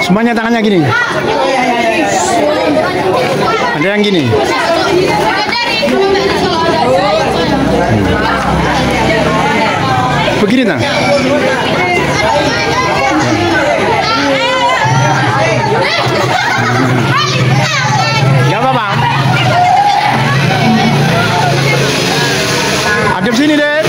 Semuanya tangannya gini. Ada yang gini. Begini nah. Gak apa-apa. Adep sini deh.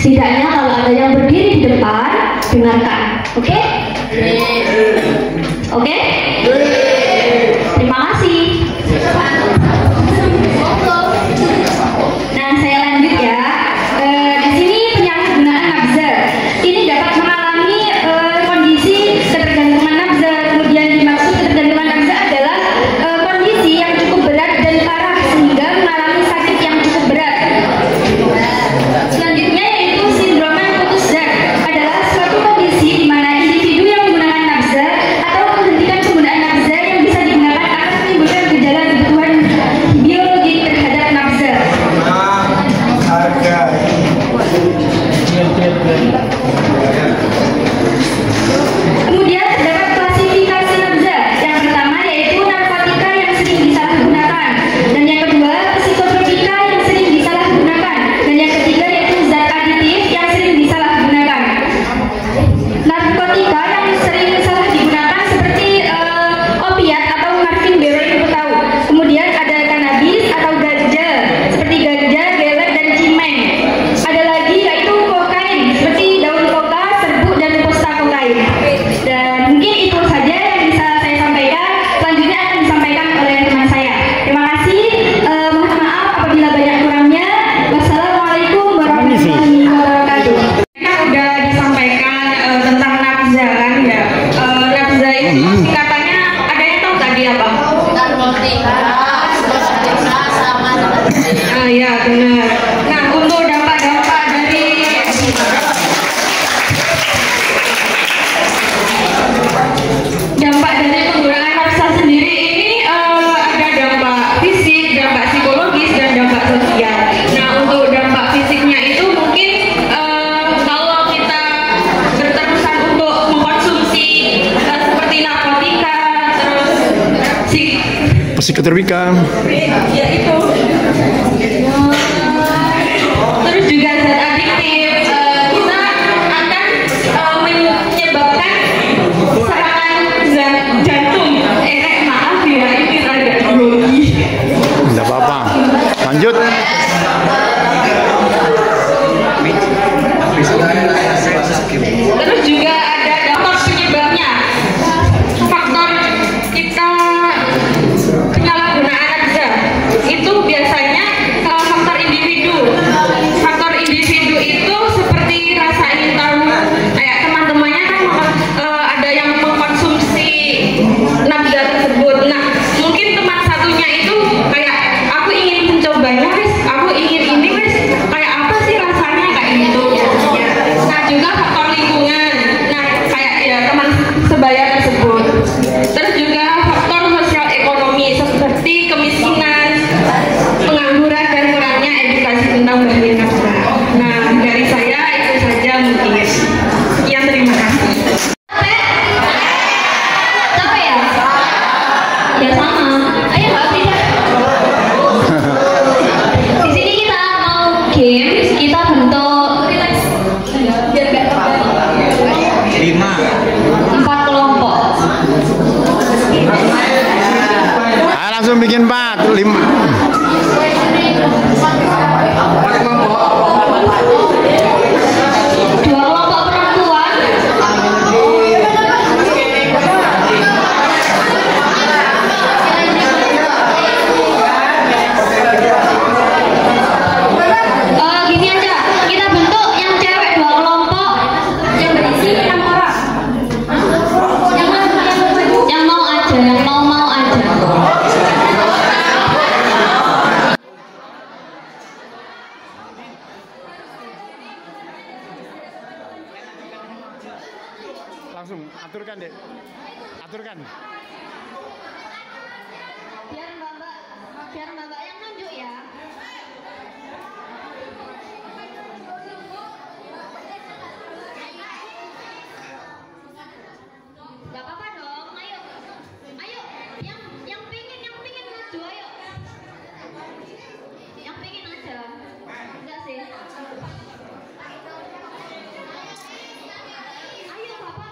Setidaknya kalau ada yang berdiri di depan, dengarkan. Oke? Oke? Terima kasih. Nah, saya lanjut ya. Di sini penyalahgunaan nafza. Ini dapat mengalami kondisi ketergantungan nafza. Kemudian dimaksud ketergantungan nafza adalah kondisi yang cukup berat dan parah sehingga mengalami sakit yang cukup berat. Selanjutnya yaitu sindroma putus zat, adalah suatu kondisi di mana individu yang menggunakan nafza atau menghentikan penggunaan nafza yang bisa digunakan akan menimbulkan gejala kebutuhan biologi terhadap nafza. Kemudian terdapat klasifikasi nafza. Yang pertama yaitu narkotika yang sering disalahgunakan, dan yang kedua psikotropika yang sering disalahgunakan, dan yang ketiga yaitu zat aditif yang sering disalahgunakan. Narkotika yang sering salah digunakan seperti opiat atau morfin, beberapa ibu tahu. Kemudian ada kanabis atau ganja seperti ganja, gelet, dan cimeng. Ada lagi yaitu kokain seperti daun koka, serbuk, dan posta kokain. Dan mungkin itu saja yang bisa saya sampaikan. Selanjutnya akan disampaikan oleh teman saya. Terima kasih. Mohon maaf apabila banyak kurangnya. Wassalamualaikum warahmatullahi wabarakatuh. Sudah disampaikan tentang nafza kan ya. Nafza itu singkatannya ada yang tahu tadi apa? Ya benar. Nah, untuk dampak-dampak dari penggunaan nafza sendiri ini ada dampak fisik, dampak psikologis, dan dampak sosial. Nah, untuk dampak fisiknya itu mungkin kalau kita berterusan untuk mengkonsumsi seperti narkotika, terus Psikotropika. ya itu, terus juga zat adiktif, kita akan menyebabkan serangan zat jantung. Maaf ya, ini agak grogi. Tidak apa-apa. Lanjut. Terus juga ada faktor penyebabnya. Faktor kita penyalahgunaan nafza itu biasanya faktor individu. Faktor individu itu seperti rasa ingin tahu. Kayak teman-temannya kan ada yang mengkonsumsi nafza tersebut. Nah, mungkin teman satunya itu kayak aku ingin mencobanya, guys. Aku ingin ini, guys. Kayak apa sih rasanya kayak gitu. Nah, juga faktor lingkungan. Nah, kayak ya teman sebaya tersebut. Terus juga faktor sosial ekonomi seperti kemiskinan, pengangguran, dan kurangnya edukasi tentang bahaya nafza. Nah, dari saya itu saja mungkin. Sekian, terima kasih. Capek ya? Ya sama. Ayo Mbak Frida. Di sini kita mau games, kita bentuk biar gak terbalik. 4 kelompok. Langsung bikin 4, 5. Dua kelompok perempuan. Gini aja, kita bentuk yang cewek 2 kelompok yang berisi 6 orang. Yang mau aja, yang mau aja. Langsung aturkan, Dek. Aturkan. Biar mbak yang nunjuk ya. Gak apa-apa dong, ayo, yang pingin maju, ayo, yang pingin aja, enggak sih? Ayo gak apa-apa.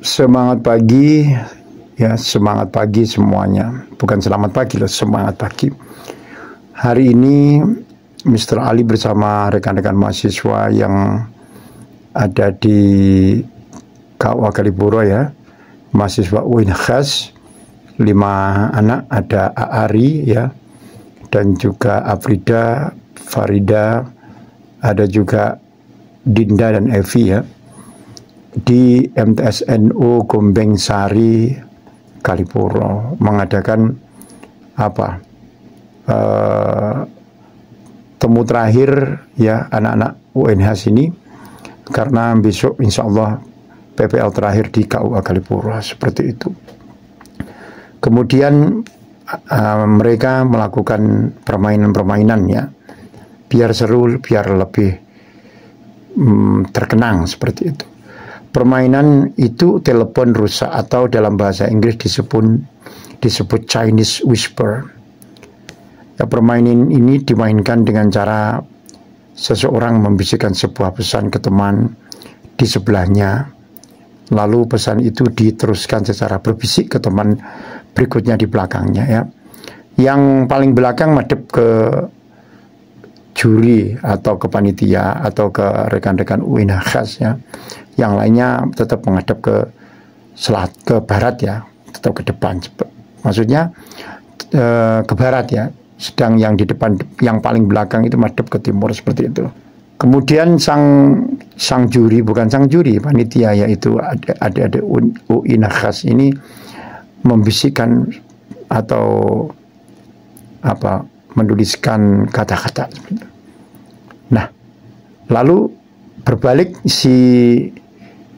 Semangat pagi, ya semangat pagi semuanya. Bukan selamat pagi loh, semangat pagi. Hari ini Mr. Ali bersama rekan-rekan mahasiswa yang ada di KUA Kalipuro ya, mahasiswa UINHAS, 5 anak, ada Aari ya, dan juga Afrida, Farida, ada juga Dinda dan Evi ya, di MTSNU Gombeng Sari Kalipuro mengadakan apa temu terakhir ya anak-anak UNHAS ini, karena besok insya Allah PPL terakhir di KUA Kalipuro seperti itu. Kemudian mereka melakukan permainan-permainan ya, biar seru, biar lebih terkenang seperti itu. Permainan itu telepon rusak, atau dalam bahasa Inggris disebut Chinese Whisper. Ya, permainan ini dimainkan dengan cara seseorang membisikkan sebuah pesan ke teman di sebelahnya, lalu pesan itu diteruskan secara berbisik ke teman berikutnya di belakangnya ya. Yang paling belakang madep ke juri atau ke panitia atau ke rekan-rekan UINHAS ya. Yang lainnya tetap menghadap ke barat ya, tetap ke depan. Maksudnya ke barat ya. Sedang yang di depan, yang paling belakang itu madep ke timur seperti itu. Kemudian sang juri, bukan sang juri, panitia, yaitu adik-adik UINHAS ini membisikkan atau apa, menuliskan kata-kata. Nah, lalu berbalik si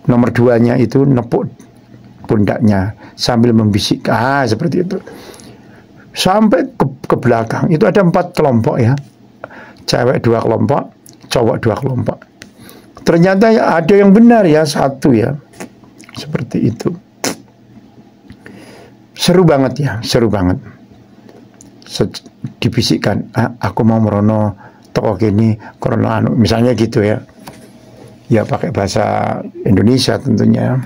nomor 2-nya itu nepuk pundaknya sambil membisik, seperti itu, sampai ke belakang. Itu ada 4 kelompok ya, cewek 2 kelompok, cowok 2 kelompok. Ternyata ya ada yang benar ya, 1 ya, seperti itu. Seru banget ya, seru banget. Dibisikkan, aku mau merono toko gini, korona anu, misalnya gitu ya. Ya pakai bahasa Indonesia tentunya.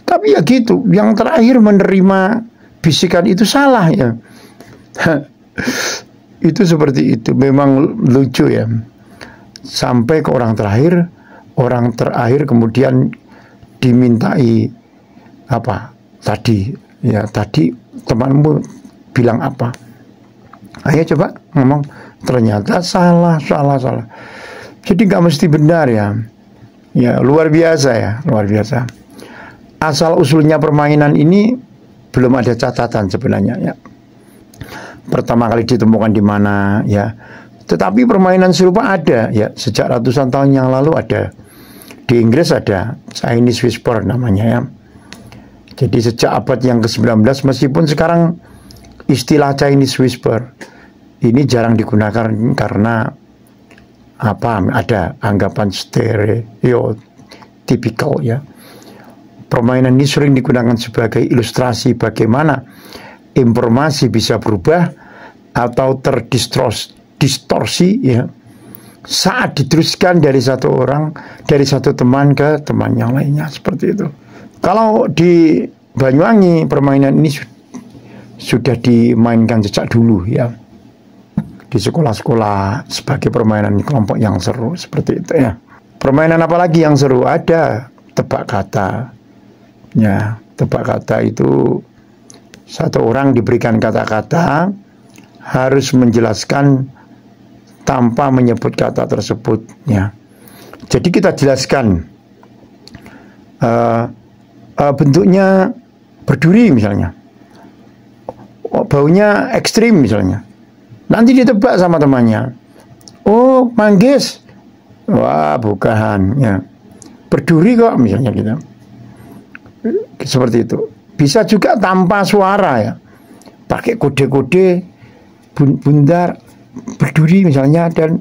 Tapi ya gitu, yang terakhir menerima bisikan itu salah ya. Itu seperti itu, memang lucu ya. Sampai ke orang terakhir kemudian dimintai apa tadi ya, tadi temanmu bilang apa, ayo coba ngomong. Ternyata salah. Jadi nggak mesti benar ya. Ya luar biasa ya, luar biasa. Asal usulnya permainan ini belum ada catatan sebenarnya ya. Pertama kali ditemukan di mana ya. Tetapi permainan serupa ada ya, sejak ratusan tahun yang lalu ada. Di Inggris ada Chinese Whisper namanya ya. Jadi sejak abad yang ke-19, meskipun sekarang istilah Chinese Whisper ini jarang digunakan karena apa, ada anggapan stereotipikal ya. Permainan ini sering digunakan sebagai ilustrasi bagaimana informasi bisa berubah atau terdistorsi ya, saat diteruskan dari satu teman ke teman yang lainnya, seperti itu. Kalau di Banyuwangi permainan ini sudah dimainkan sejak dulu ya, di sekolah-sekolah sebagai permainan kelompok yang seru seperti itu ya. Permainan apa lagi yang seru? Ada tebak kata. Ya, tebak kata itu satu orang diberikan kata-kata, harus menjelaskan tanpa menyebut kata tersebut ya. Jadi kita jelaskan bentuknya berduri misalnya, baunya ekstrim misalnya. Nanti ditebak sama temannya, oh manggis, wah bukan ya, berduri kok misalnya gitu. Seperti itu. bisa juga tanpa suara ya, pakai kode-kode bundar berduri misalnya, dan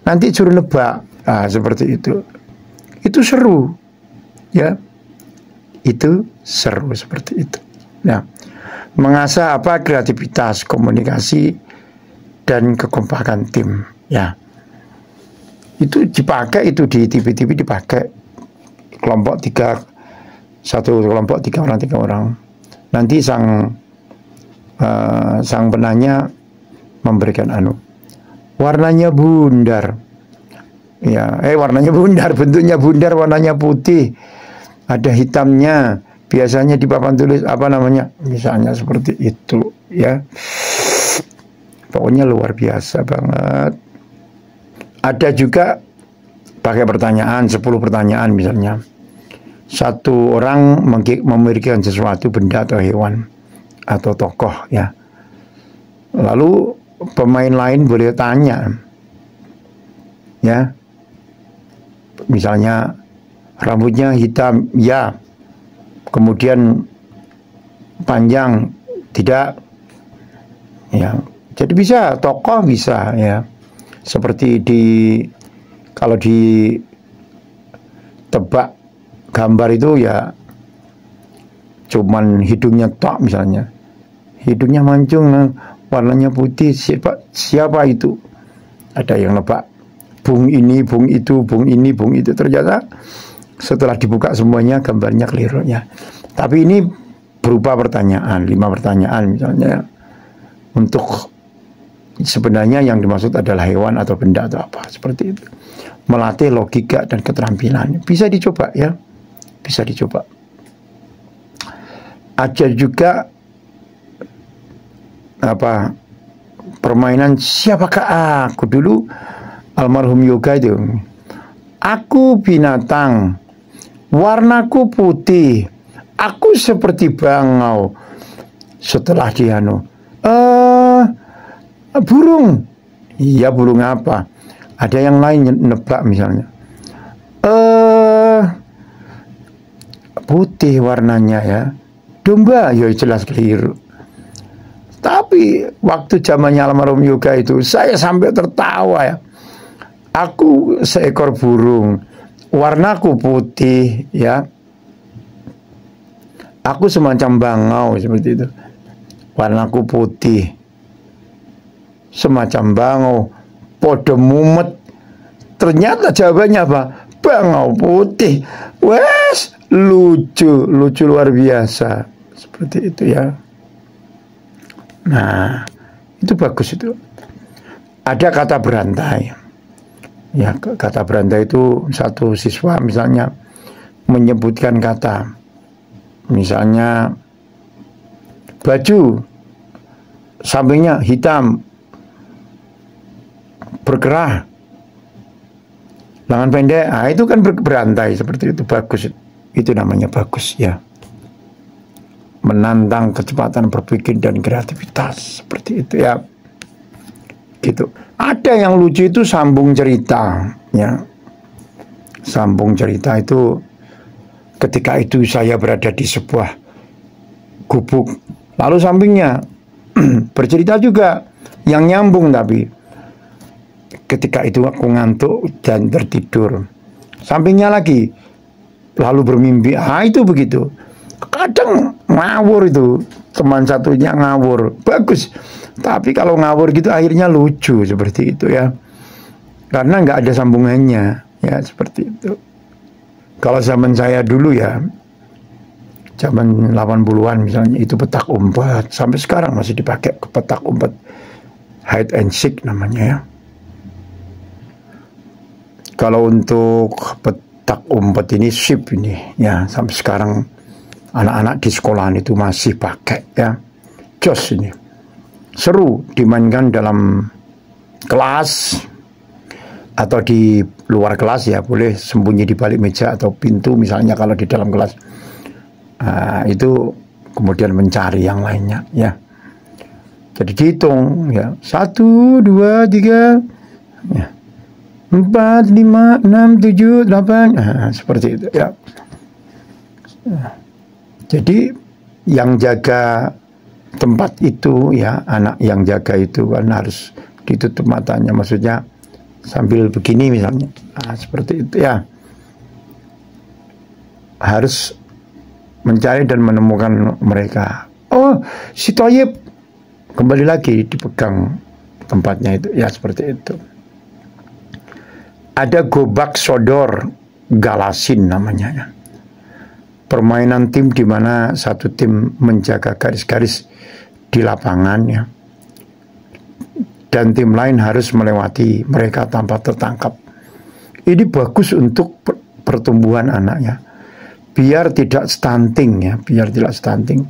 nanti suruh nebak. Nah, seperti itu seru ya, itu seru seperti itu. Nah, mengasah apa, kreativitas, komunikasi, dan kekompakan tim ya. Itu dipakai, itu di TV-TV dipakai kelompok satu kelompok 3 orang. Nanti sang penanya memberikan warnanya bundar ya, warnanya bundar, bentuknya bundar, warnanya putih, ada hitamnya, biasanya di papan tulis apa namanya, misalnya seperti itu ya. Pokoknya luar biasa banget. Ada juga pakai pertanyaan, 10 pertanyaan misalnya. Satu orang memiliki sesuatu, benda atau hewan atau tokoh ya. Lalu pemain lain boleh tanya ya. Misalnya rambutnya hitam ya, kemudian panjang tidak ya. Jadi bisa tokoh, bisa ya. Seperti kalau di tebak gambar itu ya, cuman hidungnya tok misalnya, hidungnya mancung, warnanya putih, siapa itu? Ada yang nebak bung ini, bung itu, bung ini, bung itu. Ternyata setelah dibuka semuanya gambarnya keliru ya. Tapi ini berupa pertanyaan, 5 pertanyaan misalnya, untuk sebenarnya yang dimaksud adalah hewan atau benda atau apa, seperti itu. Melatih logika dan keterampilan. Bisa dicoba ya, bisa dicoba. Ada juga permainan siapakah aku. Dulu almarhum Yoga itu, aku binatang, warnaku putih, aku seperti bangau. Setelah burung. Iya, burung apa? Ada yang lain nebak misalnya, putih warnanya ya, domba. Ya jelas keliru. Tapi waktu zamannya almarhum Yoga itu, saya sampai tertawa ya. Aku seekor burung, warnaku putih ya, aku semacam bangau seperti itu, warnaku putih semacam bangau, podo mumet. Ternyata jawabannya apa? Bangau putih. Wes, lucu luar biasa. Seperti itu ya. Nah, itu bagus itu. Ada kata berantai. Ya, kata berantai itu satu siswa misalnya menyebutkan kata, misalnya baju, sampingnya hitam, berkerah, lengan pendek. Nah, itu kan berantai seperti itu. Bagus, itu namanya bagus ya. Menantang kecepatan berpikir dan kreativitas, seperti itu ya. Gitu. Ada yang lucu itu sambung cerita ya. Sambung cerita itu, ketika itu saya berada di sebuah gubuk, lalu sampingnya bercerita juga yang nyambung, tapi ketika itu aku ngantuk dan tertidur. Sampingnya lagi, lalu bermimpi. Itu begitu. Kadang ngawur itu, teman satunya ngawur. Bagus. Tapi kalau ngawur gitu akhirnya lucu seperti itu ya. Karena nggak ada sambungannya ya, seperti itu. Kalau zaman saya dulu ya, zaman 80-an misalnya, itu petak umpet. Sampai sekarang masih dipakai ke petak umpet. Hide and seek namanya ya. Kalau untuk petak umpet ini sip ini ya, sampai sekarang anak-anak di sekolahan itu masih pakai ya. Jos ini. Seru dimainkan dalam kelas atau di luar kelas ya, boleh sembunyi di balik meja atau pintu misalnya kalau di dalam kelas. Itu kemudian mencari yang lainnya ya. Jadi dihitung ya, 1, 2, 3 ya. 4, 5, 6, 7, 8. Seperti itu ya. Jadi yang jaga tempat itu ya, anak yang jaga itu kan harus ditutup matanya, maksudnya sambil begini misalnya, seperti itu ya, harus mencari dan menemukan mereka. Oh, si Toyib kembali lagi dipegang tempatnya itu ya, seperti itu. Ada gobak sodor galasin namanya ya. Permainan tim di mana satu tim menjaga garis-garis di lapangan ya, dan tim lain harus melewati mereka tanpa tertangkap. Ini bagus untuk pertumbuhan anaknya, biar tidak stunting ya, biar tidak stunting.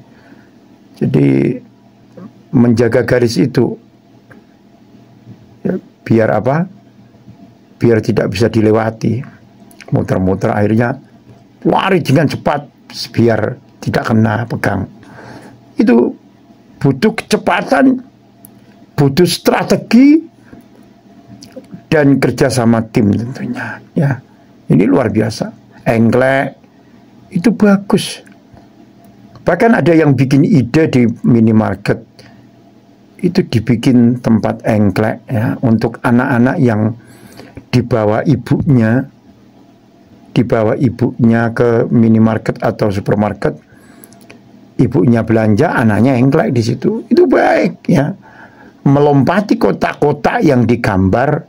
Jadi menjaga garis itu ya, biar apa? Biar tidak bisa dilewati, muter-muter akhirnya lari dengan cepat biar tidak kena pegang. Itu butuh kecepatan, butuh strategi dan kerjasama tim tentunya ya. Ini luar biasa. Engklek itu bagus. Bahkan ada yang bikin ide di minimarket, itu dibikin tempat engklek ya, untuk anak-anak yang dibawa ibunya ke minimarket atau supermarket, ibunya belanja, anaknya engklek di situ. Itu baik ya, melompati kotak-kotak yang digambar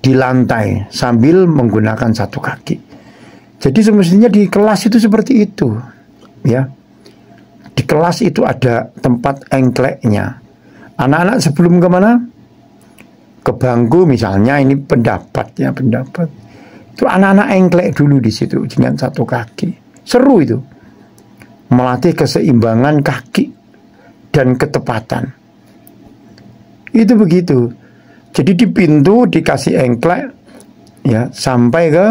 di lantai sambil menggunakan satu kaki. Jadi semestinya di kelas itu seperti itu ya. Di kelas itu ada tempat engkleknya. Anak-anak sebelum kemana? Ke bangku misalnya, ini pendapat ya, pendapat. Itu anak-anak engklek dulu di situ dengan satu kaki. Seru itu. Melatih keseimbangan kaki dan ketepatan. Itu begitu. Jadi di pintu dikasih engklek ya, sampai ke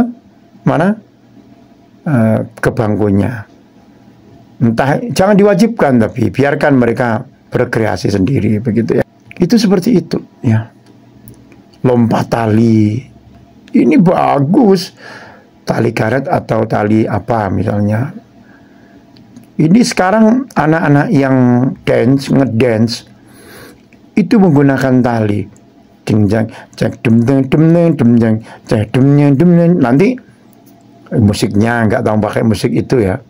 mana? Ke bangkunya. Entah, jangan diwajibkan, tapi biarkan mereka berkreasi sendiri begitu ya. Itu seperti itu ya. Lompat tali, ini bagus, tali karet atau tali apa misalnya. Ini sekarang anak-anak yang ngedance itu menggunakan tali. Nanti musiknya nggak tahu pakai musik itu ya,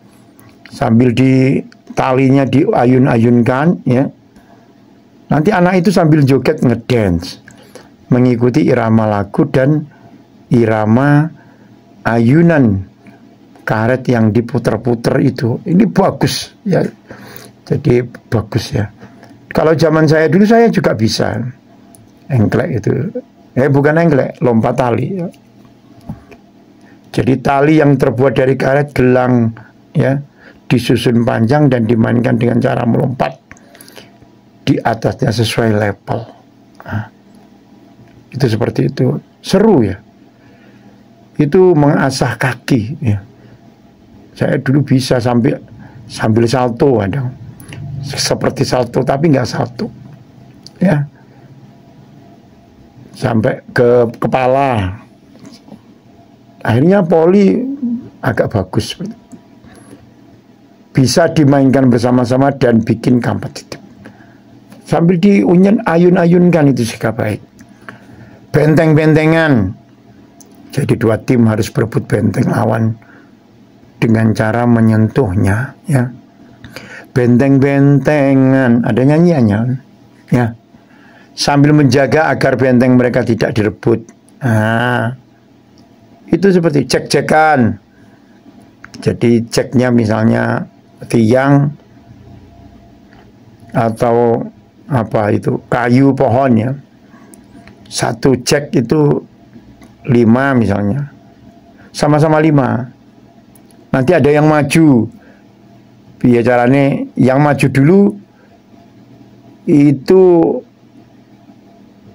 sambil di talinya diayun-ayunkan ya. Nanti anak itu sambil joget ngedance, mengikuti irama lagu dan irama ayunan karet yang diputer-puter itu. Ini bagus ya. Jadi bagus ya. Kalau zaman saya dulu saya juga bisa engklek itu. Bukan engklek, lompat tali ya. Jadi tali yang terbuat dari karet gelang ya, disusun panjang dan dimainkan dengan cara melompat di atasnya sesuai level. Nah, itu seperti itu. Seru ya. Itu mengasah kaki ya. Saya dulu bisa sambil salto ada. Seperti salto tapi nggak salto. Ya. Sampai ke kepala. Akhirnya poli agak bagus. Bisa dimainkan bersama-sama dan bikin kompetitif. Sambil ayun-ayunkan itu juga baik. Benteng-bentengan. Jadi dua tim harus berebut benteng lawan dengan cara menyentuhnya ya. Benteng-bentengan, ada nyanyiannya ya. Sambil menjaga agar benteng mereka tidak direbut. Nah, itu seperti cek-cekan. Jadi ceknya misalnya tiang atau apa itu, kayu pohon ya. Satu cek itu 5 misalnya, sama-sama 5. Nanti ada yang maju. Biar caranya yang maju dulu itu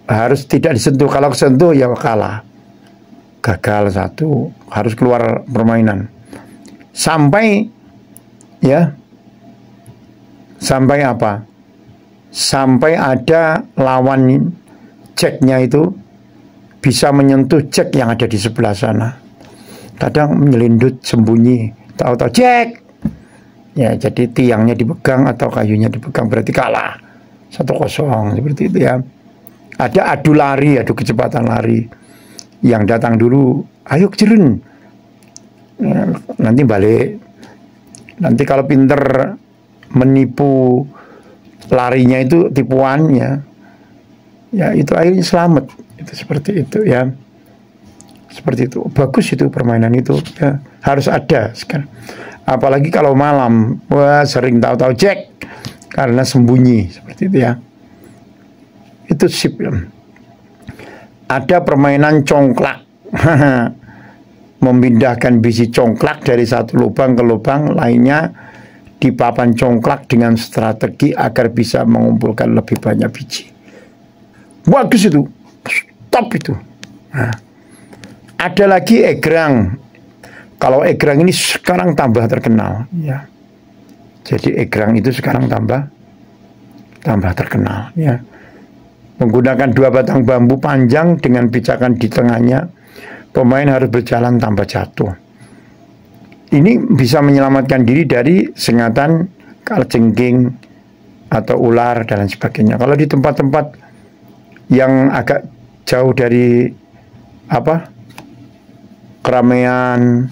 harus tidak disentuh. Kalau kesentuh ya kalah, gagal satu, harus keluar permainan. Sampai ya, sampai apa? Sampai ada lawan ceknya itu bisa menyentuh cek yang ada di sebelah sana. Kadang menyelindut sembunyi, tahu-tahu cek Ya, jadi tiangnya dipegang atau kayunya dipegang berarti kalah 1-0 seperti itu ya. Ada adu lari, adu kecepatan lari. Yang datang dulu, ayo jeren. Ya, nanti balik. Nanti kalau pinter menipu larinya itu tipuannya, ya itu akhirnya selamat. Itu seperti itu ya. Seperti itu. Bagus itu permainan itu ya. Harus ada sekarang. Apalagi kalau malam, wah sering tahu-tahu Jack karena sembunyi seperti itu ya. Itu sip ya. Ada permainan congklak. Memindahkan biji congklak dari satu lubang ke lubang lainnya di papan congklak dengan strategi agar bisa mengumpulkan lebih banyak biji. Bagus itu. Stop itu. Nah. Ada lagi egrang. Kalau egrang ini sekarang tambah terkenal ya. Jadi egrang itu sekarang tambah terkenal ya. Menggunakan 2 batang bambu panjang dengan pijakan di tengahnya, pemain harus berjalan tanpa jatuh. Ini bisa menyelamatkan diri dari sengatan kalajengking atau ular dan lain sebagainya. Kalau di tempat-tempat yang agak jauh dari keramaian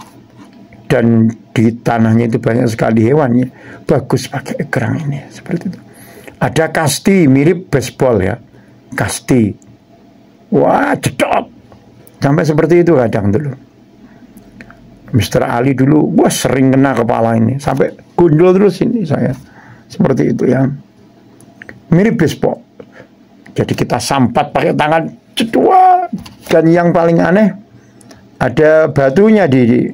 dan di tanahnya itu banyak sekali hewannya, bagus pakai egrang ini seperti itu. Ada kasti mirip baseball ya, kasti. Wah, jedot. Sampai seperti itu kadang dulu. Mr. Ali dulu, wah sering kena kepala ini, sampai gundul terus ini saya. Seperti itu ya. Mirip baseball. Jadi kita sampat pakai tangan, jedot. Dan yang paling aneh, ada batunya di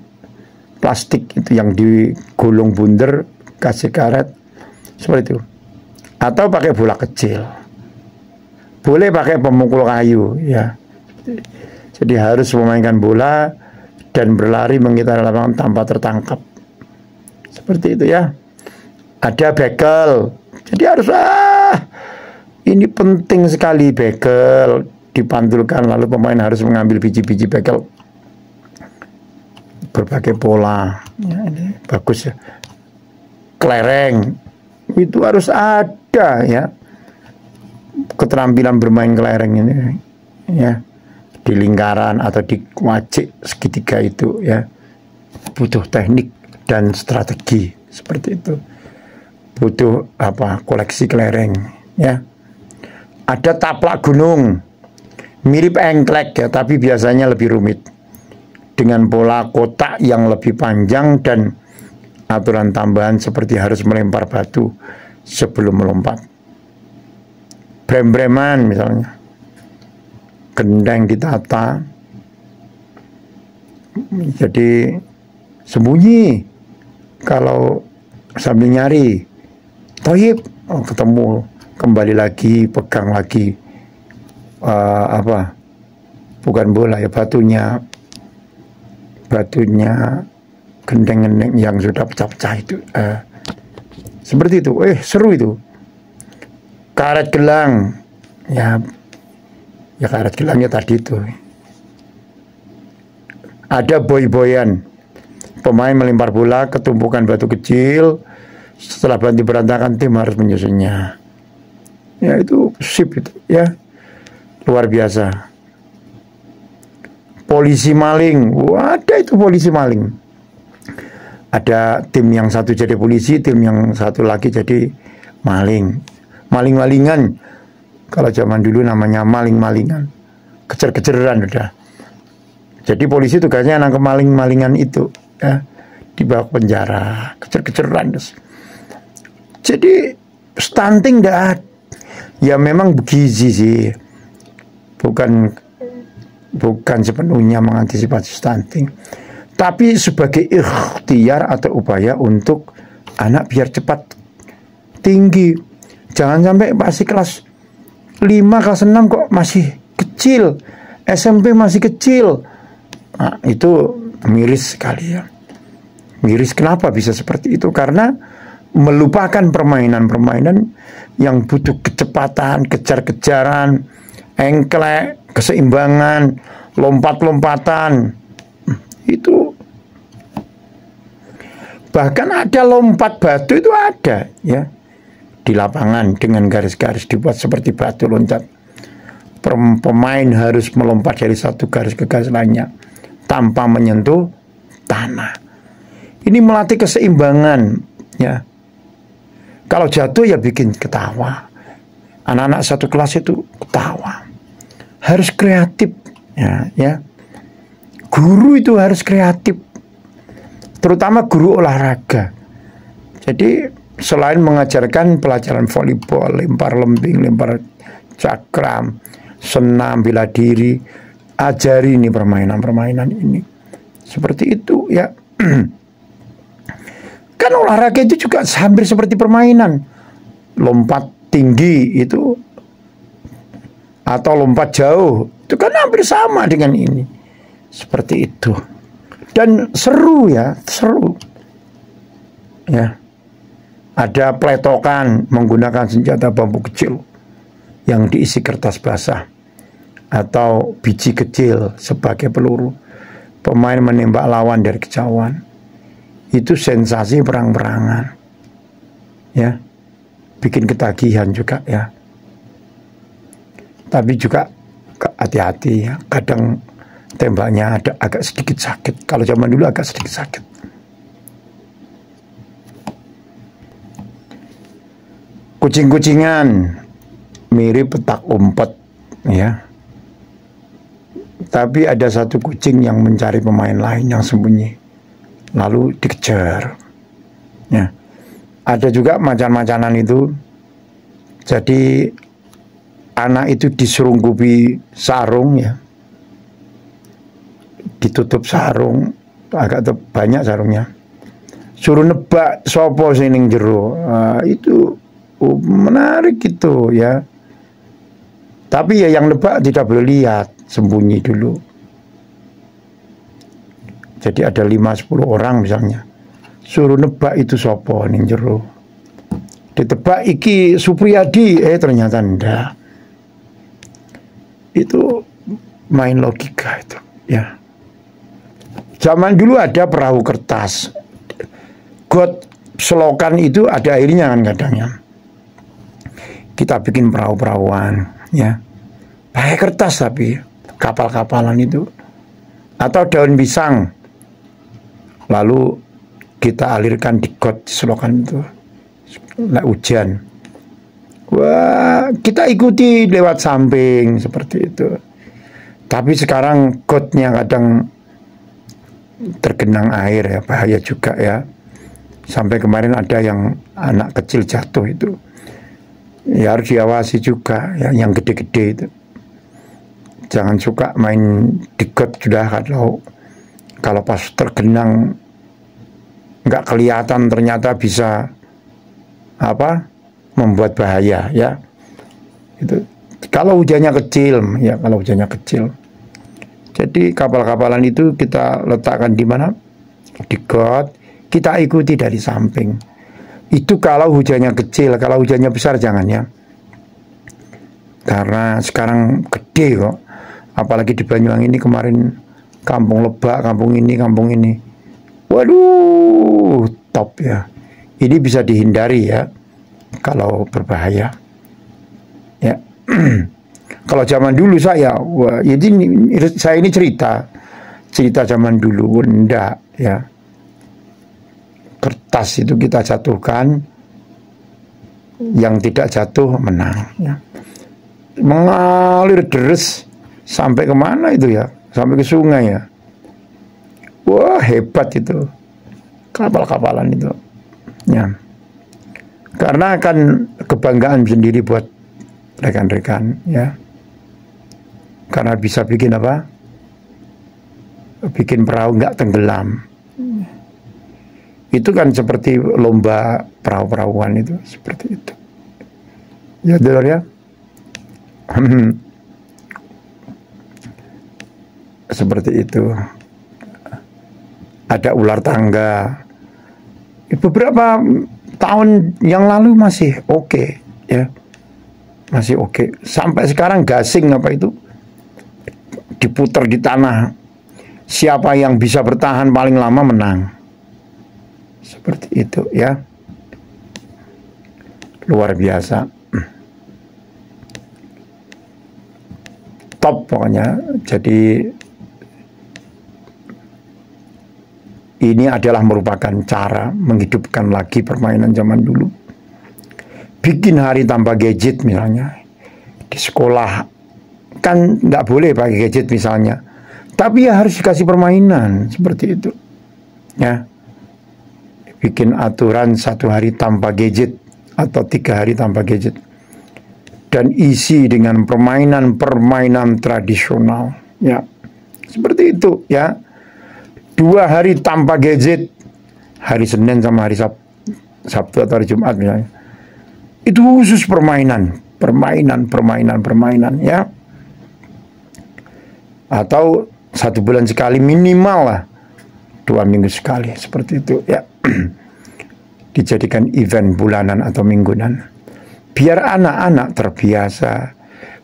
plastik itu yang digulung bunder, kasih karet seperti itu. Atau pakai bola kecil. Boleh pakai pemukul kayu ya. Jadi harus memainkan bola dan berlari mengitari lapangan tanpa tertangkap. Seperti itu ya. Ada bekel. Jadi harus ini penting sekali bekel dipantulkan, lalu pemain harus mengambil biji-biji bekel berbagai pola ya, ini bagus ya. Kelereng itu harus ada ya, keterampilan bermain kelereng ini ya, di lingkaran atau di wajik segitiga itu ya, butuh teknik dan strategi seperti itu, butuh koleksi kelereng ya. Ada taplak gunung mirip engklek ya, tapi biasanya lebih rumit dengan pola kotak yang lebih panjang dan aturan tambahan seperti harus melempar batu sebelum melompat. Brem-breman misalnya, gendeng ditata, jadi sembunyi kalau sambil nyari, toyib, ketemu, kembali lagi, pegang lagi bukan bola ya, batunya gendeng-gendeng yang sudah pecah-pecah itu seperti itu. Seru itu. Karet gelang ya karet gelangnya tadi itu. Ada boy-boyan, pemain melempar bola ke tumpukan batu kecil, setelah banti berantakan tim harus menyusunnya ya. Itu sip itu ya, luar biasa. Polisi maling, ada itu polisi maling. Ada tim yang satu jadi polisi, tim yang satu lagi jadi maling. Maling-malingan. Kalau zaman dulu namanya maling-malingan. Kejar-kejaran udah. Jadi polisi tugasnya nangkep maling-malingan itu ya, dibawa ke penjara, kejar-kejaran. Jadi stunting dah. Ya memang begizi sih. Bukan sepenuhnya mengantisipasi stunting, tapi sebagai ikhtiar atau upaya untuk anak biar cepat tinggi. Jangan sampai masih kelas 5, kelas 6 kok masih kecil, SMP masih kecil. Nah, itu miris sekali ya. Miris, kenapa bisa seperti itu? Karena melupakan permainan-permainan yang butuh kecepatan, kejar-kejaran, engklek, keseimbangan, lompat-lompatan. Itu Bahkan ada lompat batu itu ada ya di lapangan dengan garis-garis dibuat seperti batu loncat. Pemain harus melompat dari satu garis ke garis lainnya tanpa menyentuh tanah. Ini melatih keseimbangan ya. Kalau jatuh ya bikin ketawa. Anak-anak satu kelas itu ketawa. Harus kreatif ya. Guru itu harus kreatif. Terutama guru olahraga. Jadi selain mengajarkan pelajaran volleyball, lempar lembing, lempar cakram, senam, bela diri, ajari ini permainan-permainan ini. Seperti itu ya. Kan olahraga itu juga hampir seperti permainan. Lompat tinggi itu atau lompat jauh itu kan hampir sama dengan ini. Seperti itu. Dan seru ya, seru. Ya. Ada peletokan menggunakan senjata bambu kecil yang diisi kertas basah atau biji kecil sebagai peluru. Pemain menembak lawan dari kejauhan. Itu sensasi perang-perangan. Ya. Bikin ketagihan juga ya. Tapi juga hati-hati ya. Kadang tembaknya ada agak sedikit sakit. Kalau zaman dulu agak sedikit sakit. Kucing-kucingan mirip petak umpet ya. Tapi ada satu kucing yang mencari pemain lain yang sembunyi, lalu dikejar ya. Ada juga macan-macanan itu. Jadi anak itu diserungkupi sarung ya, ditutup sarung agak banyak sarungnya, suruh nebak sopo sining jero. Itu menarik gitu ya. Tapi ya yang nebak tidak boleh lihat, sembunyi dulu. Jadi ada 5-10 orang misalnya, suruh nebak itu sopo ning jero. Ditebak iki Supriyadi, ternyata ndak. Itu main logika itu ya. Zaman dulu ada perahu kertas. Got selokan itu ada airnya kan kadangnya. Kita bikin perahu-perahuan ya. Pakai kertas tapi kapal-kapalan itu. Atau daun pisang. Lalu kita alirkan di got selokan itu. Lah hujan. Wah, kita ikuti lewat samping seperti itu. Tapi sekarang gotnya kadang tergenang air ya, bahaya juga ya. Sampai kemarin ada yang anak kecil jatuh itu. Ya harus diawasi juga ya, yang gede-gede itu. Jangan suka main di got sudah, kalau pas tergenang nggak kelihatan ternyata bisa membuat bahaya ya. Itu kalau hujannya kecil ya, kalau hujannya kecil. Jadi kapal-kapalan itu kita letakkan di mana? Di got, kita ikuti dari samping. Itu kalau hujannya kecil, kalau hujannya besar jangan ya. Karena sekarang gede kok. Apalagi di Banyuwangi ini kemarin kampung Lebak, kampung ini. Waduh, top ya. Ini bisa dihindari ya kalau berbahaya. Ya. Kalau zaman dulu saya ini cerita zaman dulu, enggak ya. Kertas itu kita jatuhkan, yang tidak jatuh menang ya. Mengalir deres sampai kemana itu ya, sampai ke sungai ya. Wah hebat itu kapal-kapalan itu ya. Karena akan kebanggaan sendiri buat rekan-rekan ya. Karena bisa bikin apa? Bikin perahu nggak tenggelam. Itu kan seperti lomba perahu-perahuan itu, seperti itu. Ya, Dor ya. Seperti itu. Ada ular tangga. Beberapa tahun yang lalu masih oke, ya. Masih oke. Sampai sekarang gasing apa itu diputar di tanah. Siapa yang bisa bertahan paling lama menang. seperti itu ya, luar biasa, top pokoknya. Jadi ini adalah merupakan cara menghidupkan lagi permainan zaman dulu. Bikin hari tanpa gadget misalnya. Di sekolah kan nggak boleh pakai gadget misalnya, tapi ya harus dikasih permainan seperti itu ya. Bikin aturan 1 hari tanpa gadget atau 3 hari tanpa gadget, dan isi dengan permainan tradisional ya, seperti itu ya. 2 hari tanpa gadget, hari Senin sama hari Sabtu atau hari Jumat misalnya, itu khusus permainan ya. Atau 1 bulan sekali minimal lah, 2 minggu sekali, seperti itu ya. Dijadikan event bulanan atau mingguan, biar anak-anak terbiasa,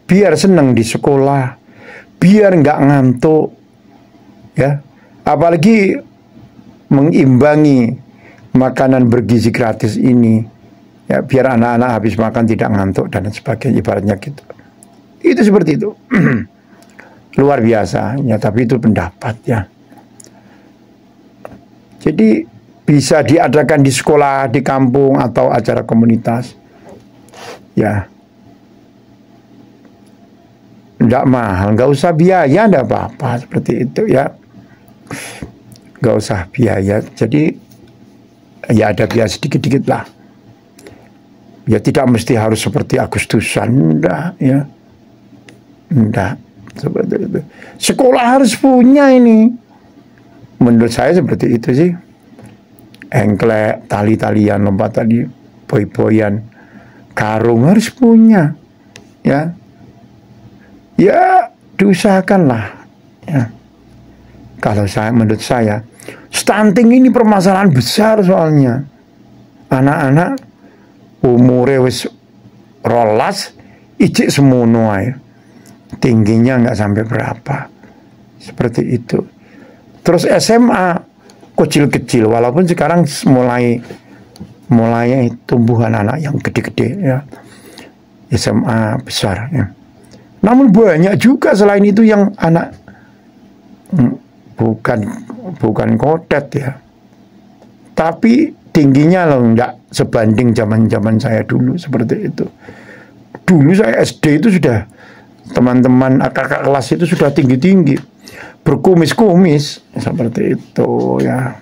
biar senang di sekolah, biar nggak ngantuk ya. Apalagi mengimbangi makanan bergizi gratis ini ya, biar anak-anak habis makan tidak ngantuk dan sebagainya, ibaratnya gitu. Itu seperti itu. Luar biasa ya, tapi itu pendapat ya. Jadi bisa diadakan di sekolah, di kampung, atau acara komunitas ya. Nggak mahal, nggak usah biaya, nggak apa-apa, seperti itu ya. Nggak usah biaya, jadi ya ada biaya sedikit-sedikit lah. Ya tidak mesti harus seperti Agustusan, enggak ya. Enggak, seperti itu. Sekolah harus punya ini. Menurut saya seperti itu sih. Engklek, tali-talian, lompat tali, boy-boyan, karung harus punya. Ya. Ya, diusahakanlah. Ya. Kalau menurut saya, stunting ini permasalahan besar soalnya. Anak-anak umure wis 12, ijik semono ae. Tingginya nggak sampai berapa. Seperti itu. Terus SMA kecil-kecil, walaupun sekarang mulai tumbuhan anak yang gede-gede ya. SMA besar ya. Namun banyak juga selain itu yang anak bukan kotet ya, tapi tingginya loh enggak sebanding zaman saya dulu, seperti itu. Dulu saya SD itu sudah, teman-teman kakak kelas itu sudah tinggi-tinggi, berkumis-kumis, seperti itu ya.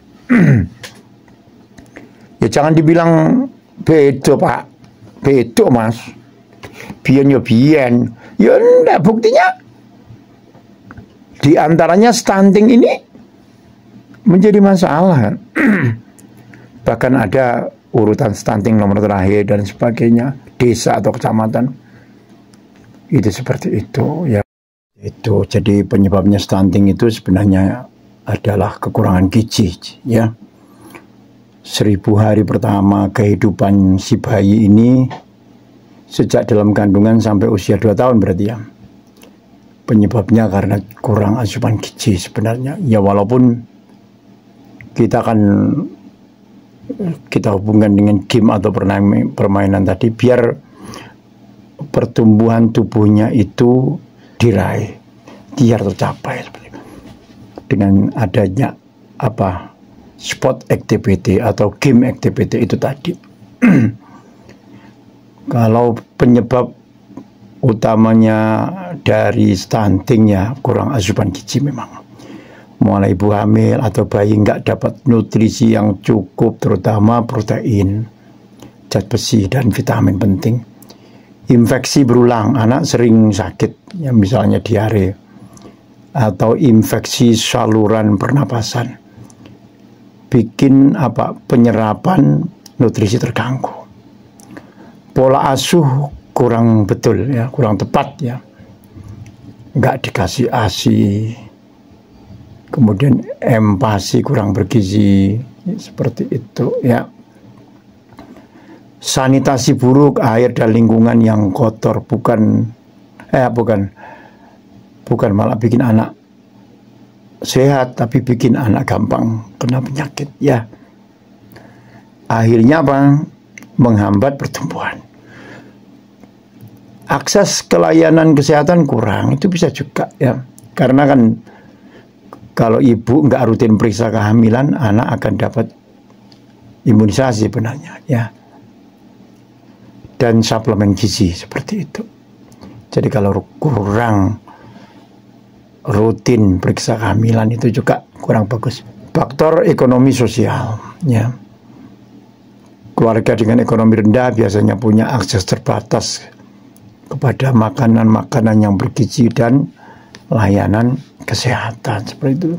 Ya jangan dibilang bedo pak, bedo mas, biyen ya biyen, ya enggak, buktinya di antaranya stunting ini menjadi masalah. Bahkan ada urutan stunting nomor terakhir dan sebagainya, desa atau kecamatan. Itu seperti itu ya. Itu jadi penyebabnya stunting itu sebenarnya adalah kekurangan gizi ya. 1000 hari pertama kehidupan si bayi ini, sejak dalam kandungan sampai usia 2 tahun berarti ya, penyebabnya karena kurang asupan gizi sebenarnya ya. Walaupun kita hubungkan dengan game atau permainan tadi, biar pertumbuhan tubuhnya itu diraih, biar tercapai seperti itu. Dengan adanya sport activity atau game activity itu tadi. Kalau penyebab utamanya dari stunting ya kurang asupan gizi memang. Mulai ibu hamil atau bayi nggak dapat nutrisi yang cukup, terutama protein, zat besi dan vitamin penting. Infeksi berulang, anak sering sakit, ya misalnya diare atau infeksi saluran pernapasan, bikin penyerapan nutrisi terganggu. Pola asuh kurang betul ya, kurang tepat ya, nggak dikasih ASI, kemudian empasi kurang bergizi, seperti itu ya. Sanitasi buruk, air dan lingkungan yang kotor bukan malah bikin anak sehat, tapi bikin anak gampang kena penyakit ya. akhirnya apa? Menghambat pertumbuhan. Akses ke layanan kesehatan kurang, itu bisa juga ya. Karena kan kalau ibu nggak rutin periksa kehamilan, anak akan dapat imunisasi sebenarnya ya. Dan suplemen gizi seperti itu. Jadi kalau kurang rutin periksa kehamilan itu juga kurang bagus. Faktor ekonomi sosial ya. Keluarga dengan ekonomi rendah biasanya punya akses terbatas kepada makanan-makanan yang bergizi dan layanan kesehatan seperti itu.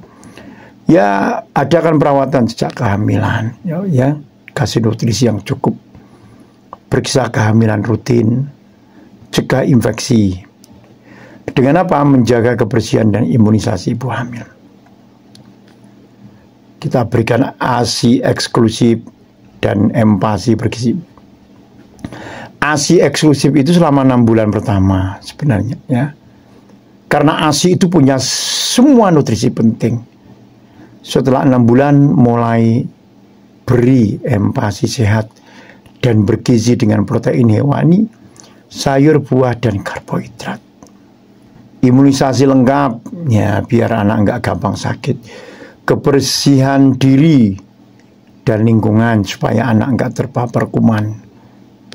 Ya, adakan perawatan sejak kehamilan, ya, kasih nutrisi yang cukup, periksa kehamilan rutin, cegah infeksi. Dengan apa? Menjaga kebersihan dan imunisasi ibu hamil. Kita berikan ASI eksklusif dan empasi bergizi. ASI eksklusif itu selama 6 bulan pertama sebenarnya ya. Karena ASI itu punya semua nutrisi penting. Setelah 6 bulan mulai beri empasi sehat dan bergizi dengan protein hewani, sayur, buah, dan karbohidrat. Imunisasi lengkap ya biar anak nggak gampang sakit. Kebersihan diri dan lingkungan supaya anak nggak terpapar kuman.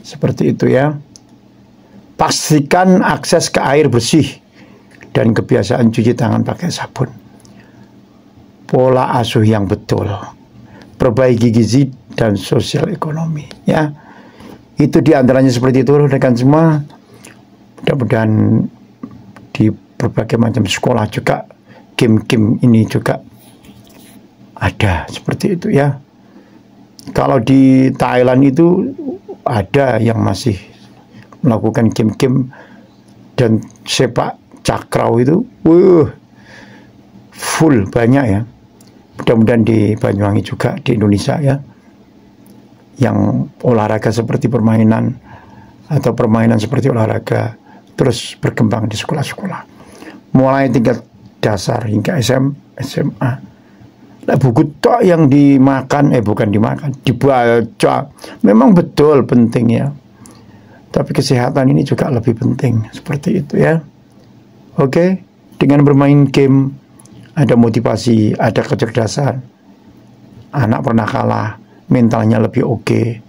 Seperti itu ya. Pastikan akses ke air bersih dan kebiasaan cuci tangan pakai sabun. Pola asuh yang betul. Perbaiki gizi dan sosial ekonomi ya. Itu diantaranya seperti itu rekan semua. Mudah-mudahan di berbagai macam sekolah juga game-game ini juga ada seperti itu ya. Kalau di Thailand itu ada yang masih melakukan game-game dan sepak takraw itu, full banyak ya. Mudah-mudahan di Banyuwangi juga di Indonesia ya, yang olahraga seperti permainan atau permainan seperti olahraga terus berkembang di sekolah-sekolah, mulai tingkat dasar hingga SMA. Nah, buku tok yang dimakan, bukan dimakan, dibaca. Memang betul penting ya. Tapi kesehatan ini juga lebih penting. Seperti itu ya. Oke, dengan bermain game, ada motivasi, ada kecerdasan. Anak pernah kalah, mentalnya lebih oke.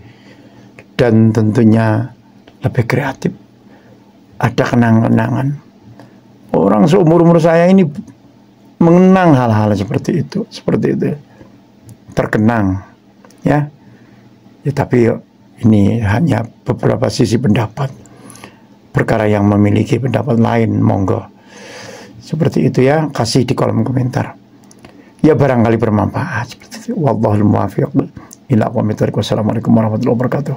Dan tentunya lebih kreatif. Ada kenang-kenangan. Orang seumur-umur saya ini mengenang hal-hal seperti itu, terkenang ya. Tapi ini hanya beberapa sisi pendapat. Perkara yang memiliki pendapat lain, monggo. Seperti itu ya, kasih di kolom komentar. Ya barangkali bermanfaat seperti itu. Wallahul muwaffiq ila aqwamit thoriq. Wassalamualaikum warahmatullahi wabarakatuh.